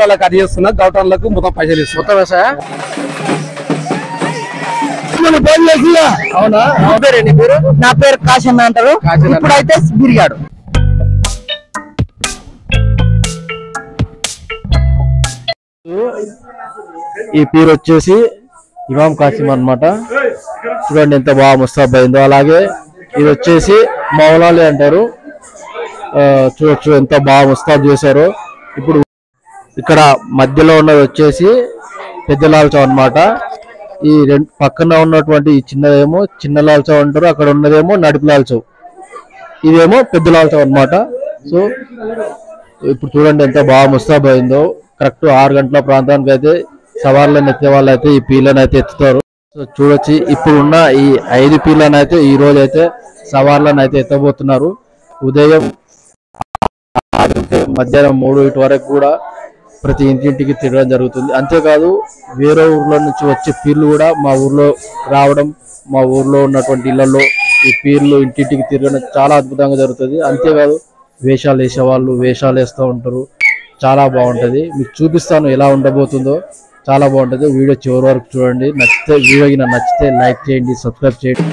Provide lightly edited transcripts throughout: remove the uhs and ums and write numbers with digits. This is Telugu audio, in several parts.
అలా కట్ చేస్తున్నా గౌటర్లకు మొత్తం పైసలు ఇస్తున్నా మొత్తం అవునా? నా పేరు కాశన్న అంటారు. ఇప్పుడైతే బిరిగాడు. ఈ పేరు వచ్చేసి ఇమాం కాసిం అన్నమాట. చూడండి ఎంత బాగా ముస్తాబ్ అయిందో. అలాగే ఇది వచ్చేసి మౌలాలి అంటారు. చూడొచ్చు ఎంత బాగా ముస్తాబ్ చేశారో. ఇప్పుడు ఇక్కడ మధ్యలో ఉన్నది వచ్చేసి పెద్ద లాల్చం అన్నమాట. ఈ రెండు పక్కన ఉన్నటువంటి ఈ చిన్నదేమో చిన్న లాల్చం అంటారు. అక్కడ ఉన్నదేమో నడిపి లాల్చం, ఇదేమో పెద్ద లాల్చం అన్నమాట. సో ఇప్పుడు చూడండి ఎంత బాగా ముస్తాబ్ అయిందో. కరెక్ట్ 6 గంటల ప్రాంతానికి అయితే సవార్లను ఎత్తే వాళ్ళు అయితే ఈ పీలను అయితే ఎత్తుతారు. సో చూడొచ్చు ఇప్పుడు ఉన్న ఈ 5 పీలను అయితే ఈ రోజు అయితే సవార్లను అయితే ఎత్తబోతున్నారు. ఉదయం మధ్యాహ్నం 3 వరకు కూడా ప్రతి ఇంటింటికి తిరగడం జరుగుతుంది. అంతేకాదు వేరే ఊర్ల నుంచి వచ్చే పీర్లు కూడా మా ఊర్లో రావడం, మా ఊర్లో ఉన్నటువంటి ఇళ్లలో ఈ పీర్లు ఇంటింటికి తిరగడం చాలా అద్భుతంగా జరుగుతుంది. అంతేకాదు వేషాలు వేసేవాళ్ళు వేషాలు వేస్తూ ఉంటారు. చాలా బాగుంటుంది. మీకు చూపిస్తాను ఎలా ఉండబోతుందో. చాలా బాగుంటుంది. వీడియో చివరి వరకు చూడండి. వీడియో నచ్చితే లైక్ చేయండి, సబ్స్క్రైబ్ చేయండి.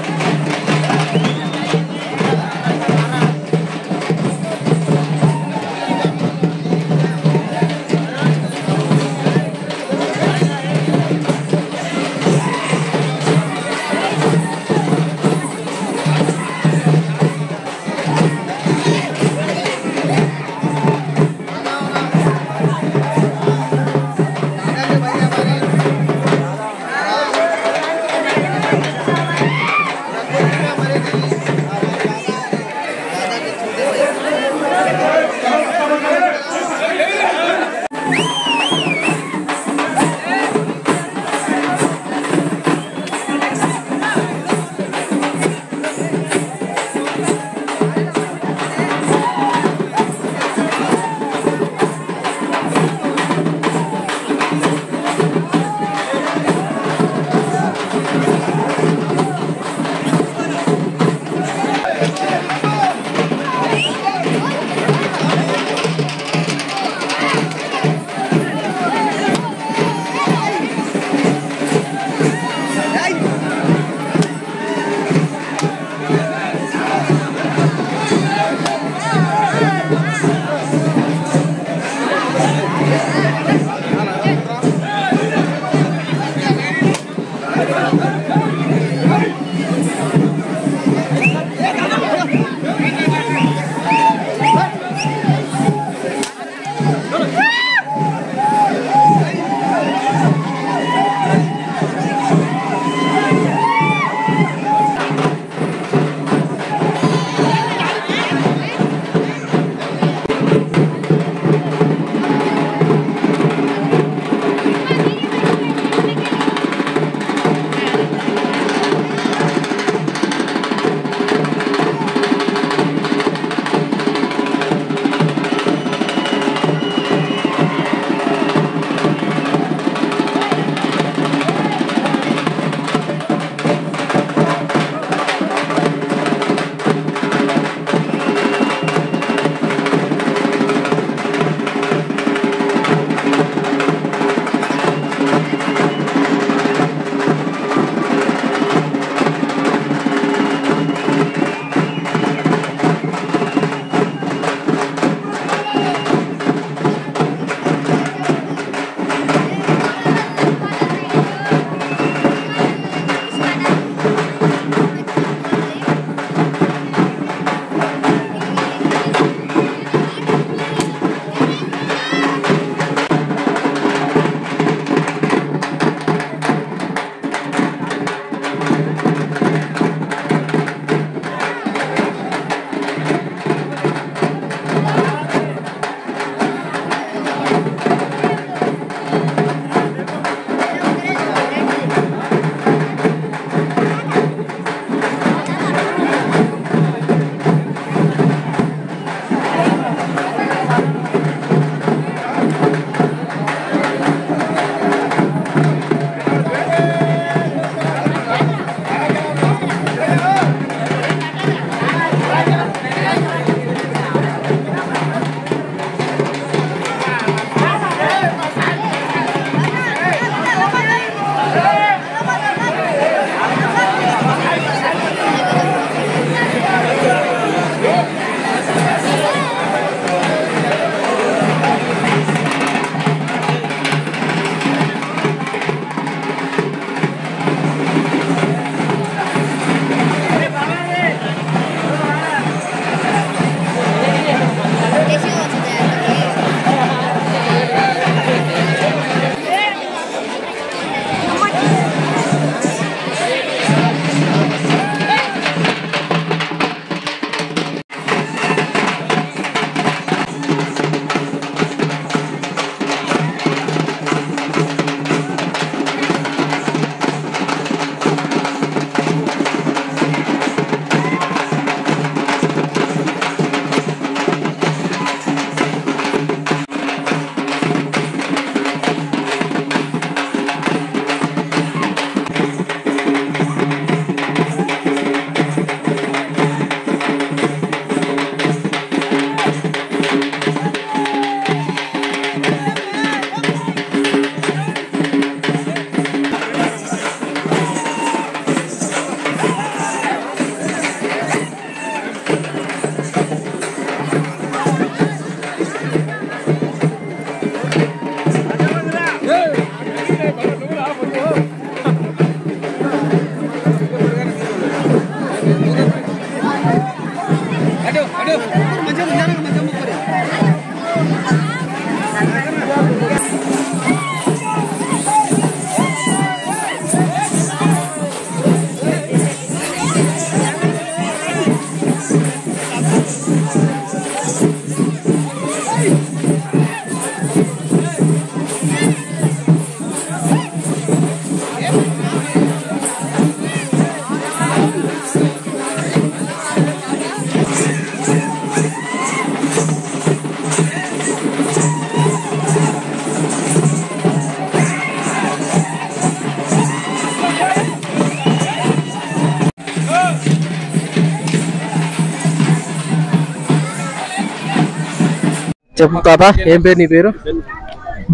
చెప్పు తాత, ఏం పేరు నీ పేరు?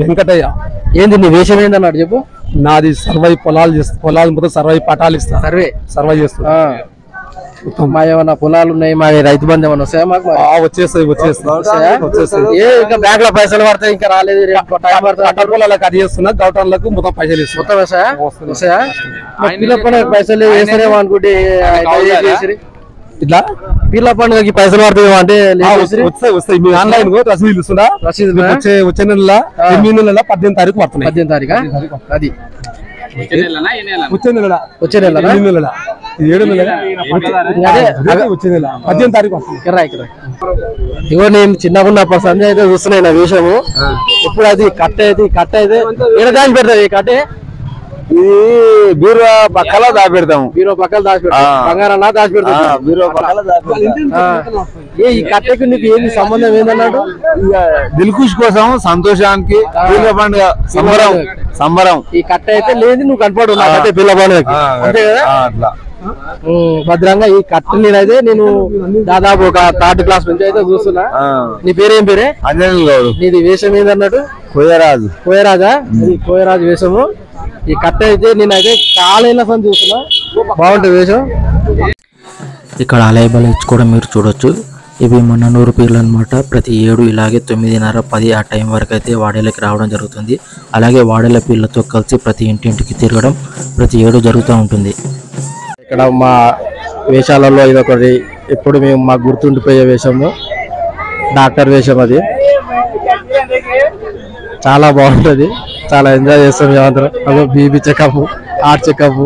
వెంకటయ్య. ఏంది నీ వేషం ఏందన్నాడు చెప్పు. నాది సర్వై పొలాలు మొత్తం సర్వై పటాలు ఇస్తా. సర్వై చేస్తా. మా ఏమన్నా పొలాలు ఉన్నాయి, మా రైతు బంధు ఏమన్నా వస్తాయా? మాకు వచ్చేస్తాయి. ఇంకా బ్యాంక్ లో పైసలు పడతాయి, ఇంకా రాలేదు. అటల్ పొలాలకు అది చేస్తున్నా, గౌటన్లకు మొత్తం పైసలు ఇస్తా. మొత్తం వస్తాయా? పిల్ల పండుగ పైసలు వేసారేమో అనుకుంటే ఇట్లా పిల్ల పండుగకి పైసలు పడతాయేమో అంటే వస్తాయి. మీ ఆన్లైన్ రసీదులు ఇస్తున్నా. వచ్చే నెల 18 తారీఖు పడుతున్నాయి. 18 తారీఖు అది వచ్చే నెల 7 నెల 18 తారీఖు ఇగో నేను చిన్నగా ఉన్నప్పుడు సంజయ్ అయితే చూస్తున్నాయి నా వేషము. ఇప్పుడు అది కట్ట అయితే ఏడ దాచి పెడతావు? ఈ కట్టే ఇది బీరువా పక్కల దాచిపెడతాము. బీరో పక్కల దాచిపెడతాం. బంగారం దాచి పెడతాం. బీరువా పక్కల దాచిపెడతాం. ఈ కట్టెకు నీకు ఏంది సంబంధం ఏందన్నాడు? దిల్కుష్ కోసం, సంతోషానికి, పిల్ల పండుగ సంబరం. ఈ కట్ట అయితే లేదు, నువ్వు కనపడు నా కట్టే పిల్ల పండుగకి, అంతే కదా? అట్లా భద్రంగా ఈ కట్ట నేనైతే నేను దాదాపు ఒక 3rd క్లాస్ నుంచి అయితే చూస్తున్నా. నీ పేరేం పేరే? అంజనేయులు గౌడు. నీది వేషం ఏందన్నట్టు? కోయరాజా. ఇది కోయరాజు వేషము. ఈ కట్ట అయితే నేనైతే కాలేళ్ళ సంది చూస్తున్నా, బాగుంటుంది వేషం. ఇక్కడ ఆలయ బలి కూడా మీరు చూడొచ్చు. ఇవి మన్ననూరు పీర్లు అనమాట. ప్రతి ఏడు ఇలాగే 9:30, 10 ఆ టైం వరకు అయితే వాడేళ్ళకి రావడం జరుగుతుంది. అలాగే వాడేళ్ళ పీర్లతో కలిసి ప్రతి ఇంటింటికి తిరగడం ప్రతి ఏడు జరుగుతూ ఉంటుంది. ఇక్కడ మా వేషాలలో ఇదొకటి ఎప్పుడు మేము మాకు గుర్తుండిపోయే వేషము డాక్టర్ వేషం. అది చాలా బాగుంటుంది, చాలా ఎంజాయ్ చేస్తాం మేమందరం. అదో BP checkup, heart checkup.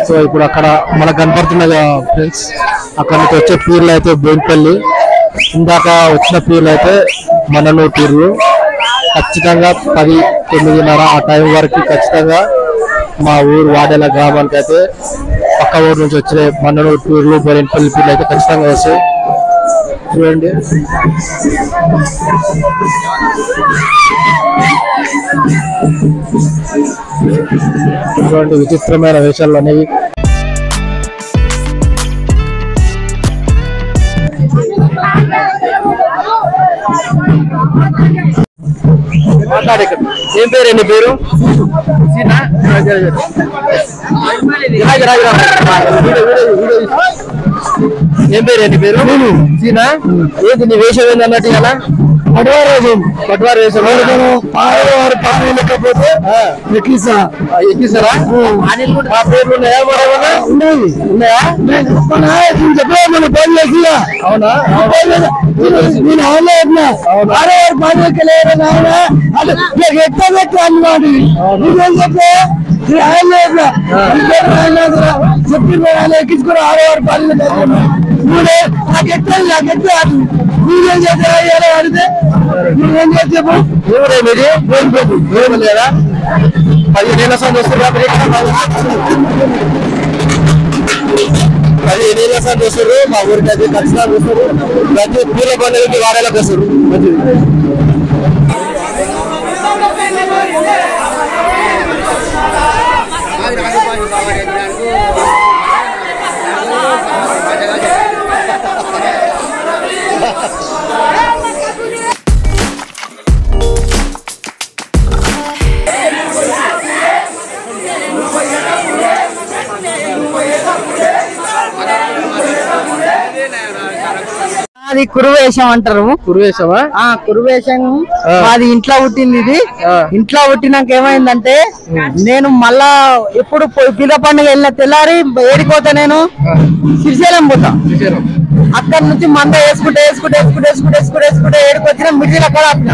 So ఇప్పుడు అక్కడ మనకు కనపడుతున్నది ఫ్రెండ్స్, అక్కడ నుంచి వచ్చే పీర్లు అయితే బోయినపల్లి, ఇందాక వచ్చిన పీర్లు అయితే మన్ననూరు పీర్లు. ఖచ్చితంగా 10, 9:30 ఆ టైం వరకు ఖచ్చితంగా మా ఊరు వాడేల గ్రామానికి అయితే పక్క ఊరు నుంచి వచ్చే మన్ననూరు పీర్లు, బోయినపల్లి పీర్లు అయితే ఖచ్చితంగా వస్తాయి. చూడండి, ఇటువంటి విచిత్రమైన వేషాలు అనేవి. ఏం పేరు? నీ పేరు? ఏం పేరు? నీ పేరు సీనా? ఏంటి నీ వేషం ఏంది అన్నట్టు? ఇలా పట్వారు వేషం. లేకపోతే ఎక్కిస్తారా? మా పేర్లు ఉన్నాయా? ఉన్నాయా? అవునా? ఎక్కించుకుని 6 పాలు నాకు ఎక్కడ మీరేం చేస్తారా అడిగితే మీరేం చేసి చెప్పు. మీది లేదా? 15 ఏళ్ళ సంది వస్తారు. 15 ఏళ్ళ సంది వస్తారు. మా ఊరికి అయితే ఖచ్చితంగా వస్తారు. ప్రతి పూల పండుగకి వాడేలకు వస్తారు. మంచిది. అది కురువేషం అంటారు. కురువేషమా? కురువేషం మాది ఇంట్లో పుట్టింది. ఇది ఇంట్లో పుట్టినాక ఏమైందంటే నేను మళ్ళా ఎప్పుడు పిల్ల పండుగ వెళ్ళిన తెల్లారి ఏడిపోతా, నేను శ్రీశైలం పోతా. అక్కడ నుంచి మంద వేసుకుంటే ఏడుకొచ్చిన మిర్జిల కాడ ఆపిన.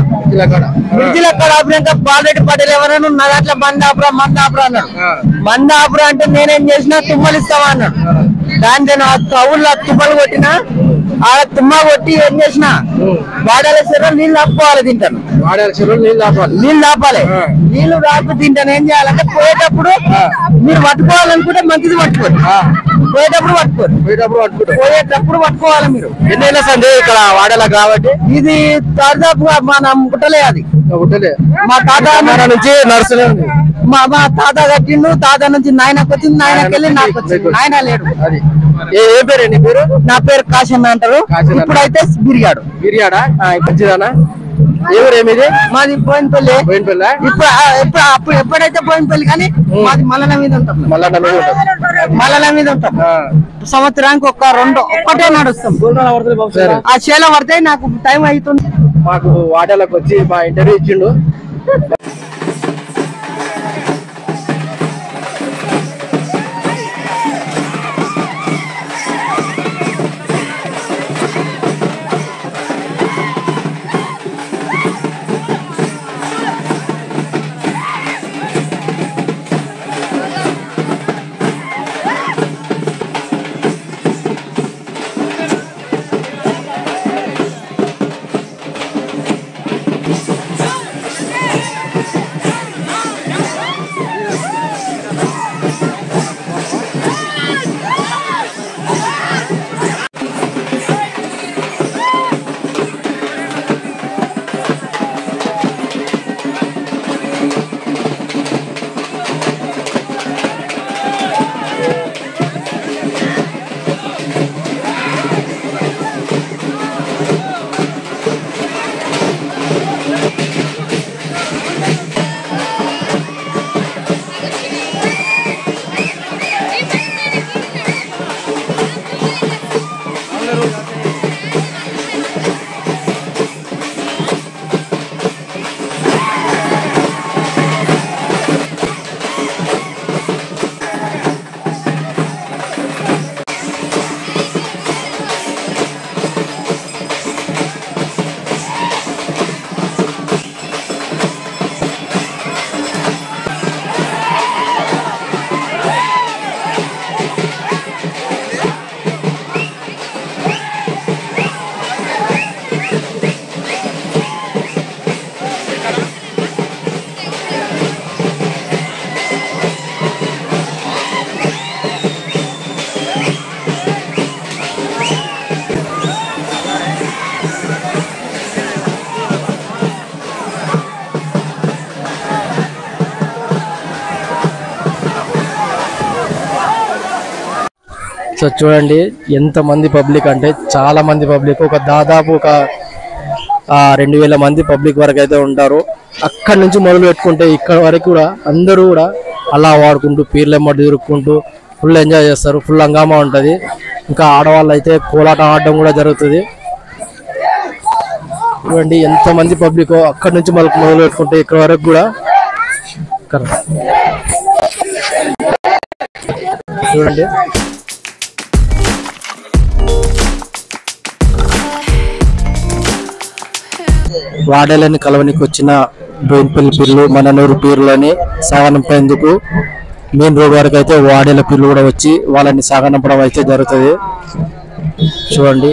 మిర్జిల కాడ ఆపినాక బాలరెడ్డి పటేల్ ఎవరైనా నా దాంట్లో మంద ఆపురా అన్నాడు. మంద ఆపురా అంటే నేనేం చేసినా తుమ్మలు ఇస్తావా అన్నాడు. దాని నేను కవుల్లో తుమ్మలు కొట్టినా, ఆడ తుమ్మ కొట్టి ఏం చేసిన వాడాల చెరువులు నీళ్ళు ఆపుకోవాలి. తింటాను నీళ్ళు ఆపాలి. నీళ్లు రాపి తింటాను. ఏం చేయాలంటే పోయేటప్పుడు మీరు పట్టుకోవాలనుకుంటే మంచిది పట్టుకోండి, పోయేటప్పుడు పట్టుకోవాలి. మీరు ఎన్నైనా సందే ఇక్కడ వాడేలా కాబట్టి ఇది దాదాపుగా మనం గుట్టలే. అది మా తాత నుంచి నడుస్తూనే ఉంది. మా తాత కట్టిండు. తాత నుంచి నాయనకు వచ్చింది, నాయనకి వెళ్ళి నాకు వచ్చింది. నాయన లేడు. అది ఏ పేరు? నీ పేరు? నా పేరు కాశన్న అంటారు. ఇప్పుడైతే బిర్యాడా మంచిదానా? ఏమిది? మాది పోయినపల్లి. ఇప్పుడు అప్పుడు ఎప్పుడైతే పోయినపల్లి కానీ మాది మల్లన మీద ఉంటాం. మల్లన మీద ఉంటాం. సంవత్సరానికి ఒక్కటే నడుస్తాం. ఆ చేలో పడితే నాకు టైం అవుతుంది. మాకు వాటర్లకు వచ్చి మా ఇంటర్వ్యూ ఇచ్చిండు. సో చూడండి ఎంత మంది పబ్లిక్ అంటే చాలా మంది పబ్లిక్, ఒక దాదాపు ఒక 2000 మంది పబ్లిక్ వరకు అయితే ఉంటారు. అక్కడి నుంచి మొదలు పెట్టుకుంటే ఇక్కడ వరకు కూడా అందరూ కూడా అలా వాడుకుంటూ పీర్లెమ్మటి తిరుక్కుంటూ ఫుల్ ఎంజాయ్ చేస్తారు. ఫుల్ హంగామా ఉంటుంది. ఇంకా ఆడవాళ్ళు అయితే కోలాటం ఆడడం కూడా జరుగుతుంది. చూడండి ఎంతమంది పబ్లిక్ అక్కడి నుంచి మొదలు పెట్టుకుంటే ఇక్కడ వరకు కూడా. చూడండి వాడేలని కలవనికి వచ్చిన బోయినపల్లి పీర్లు మననూరు పీర్లని సాగనంపేందుకు మెయిన్ రోడ్ వరకు అయితే వాడేల పీర్లు కూడా వచ్చి వాళ్ళని సాగనంపడం అయితే జరుగుతుంది. చూడండి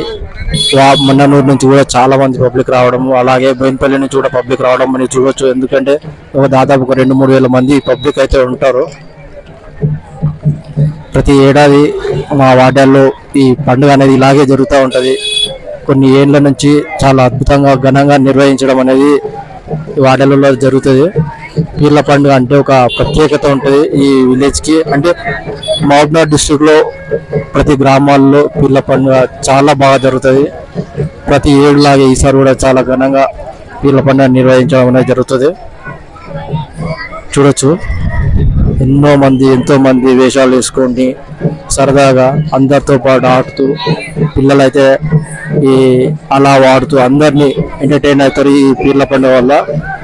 మననూరు నుంచి కూడా చాలా మంది పబ్లిక్ రావడం, అలాగే బోయినపల్లి నుంచి కూడా పబ్లిక్ రావడం అని చూడవచ్చు. ఎందుకంటే ఒక దాదాపు 2-3 వేల మంది పబ్లిక్ అయితే ఉంటారు. ప్రతి ఏడాది మా వార్డాల్లో ఈ పండుగ అనేది ఇలాగే జరుగుతూ ఉంటుంది. కొన్ని ఏళ్ళ నుంచి చాలా అద్భుతంగా ఘనంగా నిర్వహించడం అనేది వార్డాలలో జరుగుతుంది. పీర్ల పండుగ అంటే ఒక ప్రత్యేకత ఉంటుంది ఈ విలేజ్కి. అంటే మహబూబ్నగర్ డిస్ట్రిక్ట్లో ప్రతి గ్రామాల్లో పీర్ల పండుగ చాలా బాగా జరుగుతుంది. ప్రతి ఏడులాగే ఈసారి కూడా చాలా ఘనంగా పీర్ల పండుగ నిర్వహించడం అనేది జరుగుతుంది. చూడొచ్చు ఎంతో మంది వేషాలు వేసుకొని సరదాగా అందరితో పాటు ఆడుతూ పిల్లలు అయితే ఈ అలా వాడుతూ అందరినీ ఎంటర్టైన్ అవుతారు ఈ పీర్ల పండుగ వల్ల.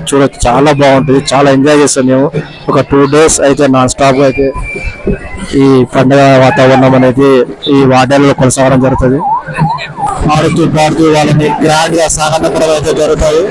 చూడొచ్చు, చాలా బాగుంటుంది, చాలా ఎంజాయ్ చేస్తాం మేము. ఒక 2 days అయితే నాన్ స్టాప్ అయితే ఈ పండుగ వాతావరణం అనేది ఈ వాడ్యాలలో కొనసాగడం జరుగుతుంది. ఆడుతూ పాడుతూ వాళ్ళని గ్రాండ్ గా సాగనపడం అయితే జరుగుతుంది.